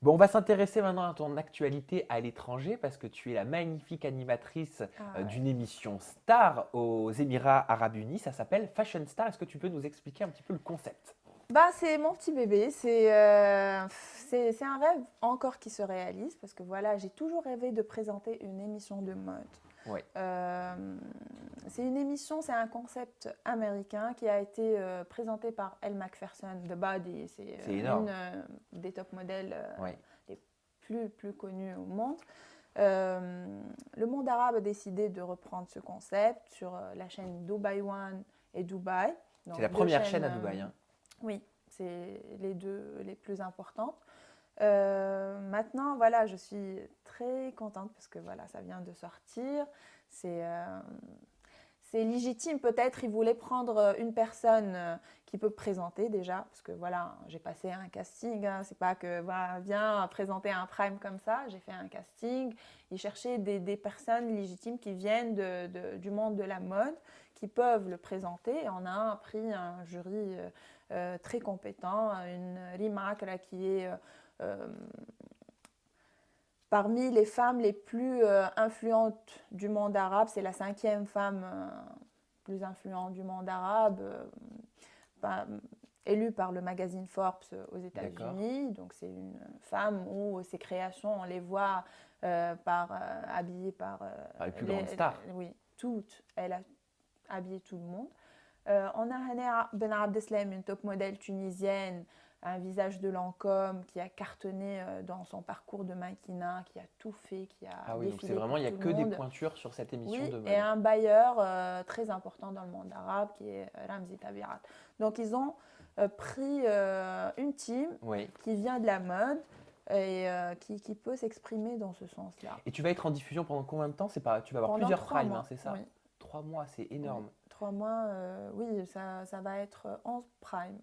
Bon, on va s'intéresser maintenant à ton actualité à l'étranger parce que tu es la magnifique animatrice Ah ouais. d'une émission Star aux Émirats Arabes Unis. Ça s'appelle Fashion Star. Est-ce que tu peux nous expliquer un petit peu le concept? Bah, c'est mon petit bébé, c'est un rêve encore qui se réalise parce que voilà, j'ai toujours rêvé de présenter une émission de mode. Oui, Euh, c'est une émission, c'est un concept américain qui a été présenté par Elle Macpherson, The Body. C'est c'est une énorme. des top modèles Oui. les plus connues au monde. Euh, le monde arabe a décidé de reprendre ce concept sur la chaîne Dubai One et Dubai. C'est la Donc deux première chaînes, chaîne à Dubaï, hein. oui, c'est les deux les plus importantes. Maintenant, voilà, je suis très contente parce que voilà, ça vient de sortir. C'est euh, c'est légitime, peut-être. Ils voulaient prendre une personne qui peut présenter déjà, parce que voilà, j'ai passé un casting. Hein, c'est pas que voilà, viens présenter un prime comme ça. J'ai fait un casting. Ils cherchaient des personnes légitimes qui viennent du monde de la mode, qui peuvent le présenter. Et on a pris un jury très compétent, une Rima qui est euh, parmi les femmes les plus influentes du monde arabe. C'est la cinquième femme plus influente du monde arabe, bah, élue par le magazine Forbes aux D'accord. États-Unis. Donc c'est une femme où ses créations, on les voit habillées par Par les plus grandes stars. oui, toutes. Elle a habillé tout le monde. On a Hana Ben Abdeslam, une top modèle tunisienne, un visage de Lancôme qui a cartonné dans son parcours de mannequinat, qui a tout fait, qui a Ah oui, donc c'est défilé vraiment, pour il n'y a tout le que des monde. pointures sur cette émission Oui, de et mode. un bailleur très important dans le monde arabe qui est Ramzi Tabirat. Donc ils ont pris une team Oui. qui vient de la mode et qui peut s'exprimer dans ce sens-là. Et tu vas être en diffusion pendant combien de temps? C'est pas, tu vas avoir Pendant plusieurs 3 mois, primes, hein, c'est oui. ça? 3 mois, c'est Oui. énorme. 3 mois, oui, ça va être 11 prime.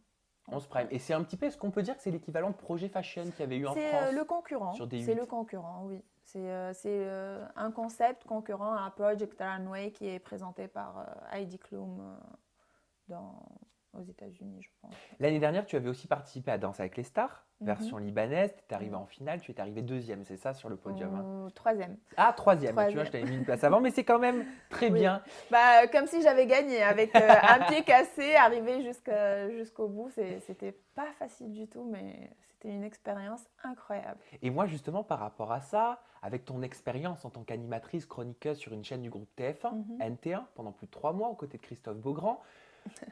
11 11 Prime. prime. Et c'est un petit peu, est-ce qu'on peut dire que c'est l'équivalent de Projet Fashion qu'il y avait eu en C'est France le concurrent, sur c'est le D8? concurrent, oui. C'est un concept concurrent à Project Runway qui est présenté par Heidi Klum dans, aux États-Unis, je pense. L'année dernière, tu avais aussi participé à Danse avec les stars, version Mhm. libanaise. Tu es arrivé Oui. en finale, tu es arrivé deuxième, c'est ça, sur le podium, hein? Troisième. Ah, troisième, bah, tu vois, je Troisième. t'avais mis une place avant, mais c'est quand même très Oui. bien. Bah, comme si j'avais gagné, avec un pied cassé, arriver jusqu'au bout. C'était pas facile du tout, mais c'était une expérience incroyable. Et moi, justement, par rapport à ça, avec ton expérience en tant qu'animatrice chroniqueuse sur une chaîne du groupe TF1, Mhm. NT1, pendant plus de 3 mois, aux côtés de Christophe Beaugrand,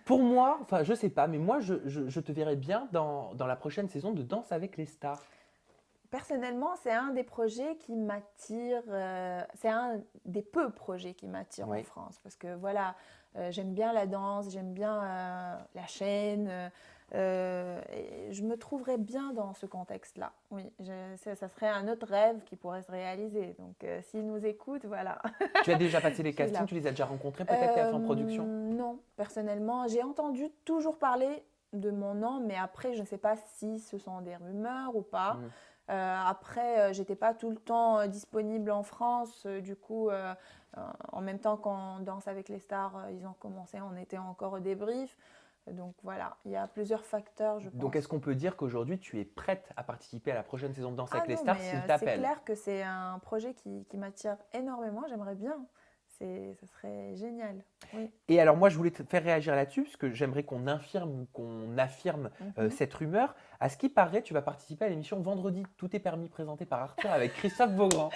pour moi, enfin, je sais pas, mais moi, je te verrais bien dans la prochaine saison de Danse avec les stars. Personnellement, c'est un des projets qui m'attire, c'est un des peu projets qui m'attirent en Oui. France parce que voilà, j'aime bien la danse, j'aime bien la chaîne, et je me trouverais bien dans ce contexte-là. Oui, ça serait un autre rêve qui pourrait se réaliser. Donc, s'ils nous écoutent, voilà, Tu as déjà passé les je suis castings, là. tu les as déjà rencontrés, peut-être TF1 Production? Non, personnellement, j'ai entendu toujours parler de mon nom, mais après, je ne sais pas si ce sont des rumeurs ou pas. Hmm. Après, j'étais pas tout le temps disponible en France. Du coup, en même temps qu'on danse avec les stars, ils ont commencé, on était encore au débrief. Donc voilà, il y a plusieurs facteurs, je Donc, pense. est-ce qu'on peut dire qu'aujourd'hui, tu es prête à participer à la prochaine saison de Danse Ah avec les non, stars mais s'ils c'est t'appellent? clair que c'est un projet qui m'attire énormément. J'aimerais bien. Ça serait génial. Oui. Et alors moi, je voulais te faire réagir là-dessus, parce que j'aimerais qu'on infirme ou qu'on affirme Mhm. cette rumeur. À ce qui paraît, tu vas participer à l'émission Vendredi. Tout est permis, présenté par Arthur avec Christophe Beaugrand.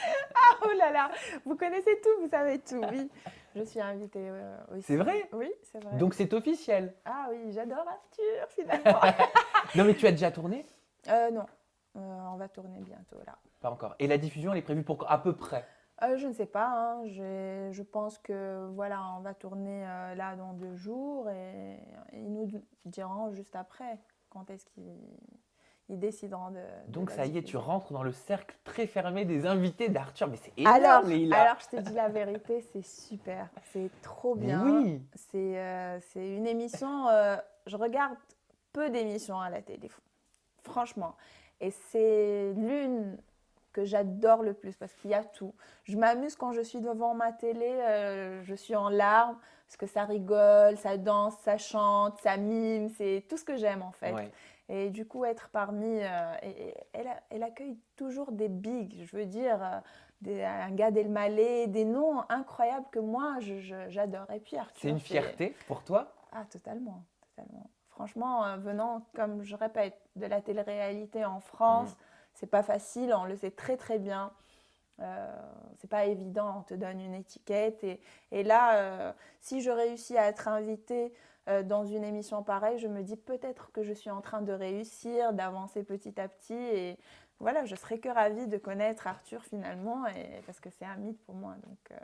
Oh là là, vous connaissez tout, vous savez tout. Oui, je suis invitée C'est aussi. vrai? Oui, c'est vrai. Donc c'est officiel. Ah oui, j'adore Arthur finalement. Non mais tu as déjà tourné? Non, on va tourner bientôt là. Pas encore. Et la diffusion, elle est prévue pour à peu près. Je ne sais pas, hein, je pense que voilà, on va tourner là dans 2 jours et ils nous diront juste après quand est-ce qu'ils décideront de Donc la ça y est, tu diffuser. rentres dans le cercle très fermé des invités d'Arthur. Mais c'est Alors, énorme, Leïla. alors, je te dis la vérité, c'est super, c'est trop Mais bien. oui. C'est une émission, je regarde peu d'émissions à la télé, franchement. Et c'est l'une que j'adore le plus parce qu'il y a tout. Je m'amuse quand je suis devant ma télé, je suis en larmes parce que ça rigole, ça danse, ça chante, ça mime, c'est tout ce que j'aime en fait. Ouais. Et du coup, être parmi... elle accueille toujours des bigs, je veux dire, un Gad Elmaleh, des noms incroyables que moi, j'adore. Et puis Arthur, C'est une fierté pour toi? Ah, totalement, totalement. Franchement, venant, comme je répète, de la télé-réalité en France, c'est pas facile, on le sait très très bien. C'est pas évident, on te donne une étiquette. Et là, si je réussis à être invitée dans une émission pareille, je me dis peut-être que je suis en train de réussir, d'avancer petit à petit. Et voilà, je serais que ravie de connaître Arthur finalement, parce que c'est un mythe pour moi. Donc,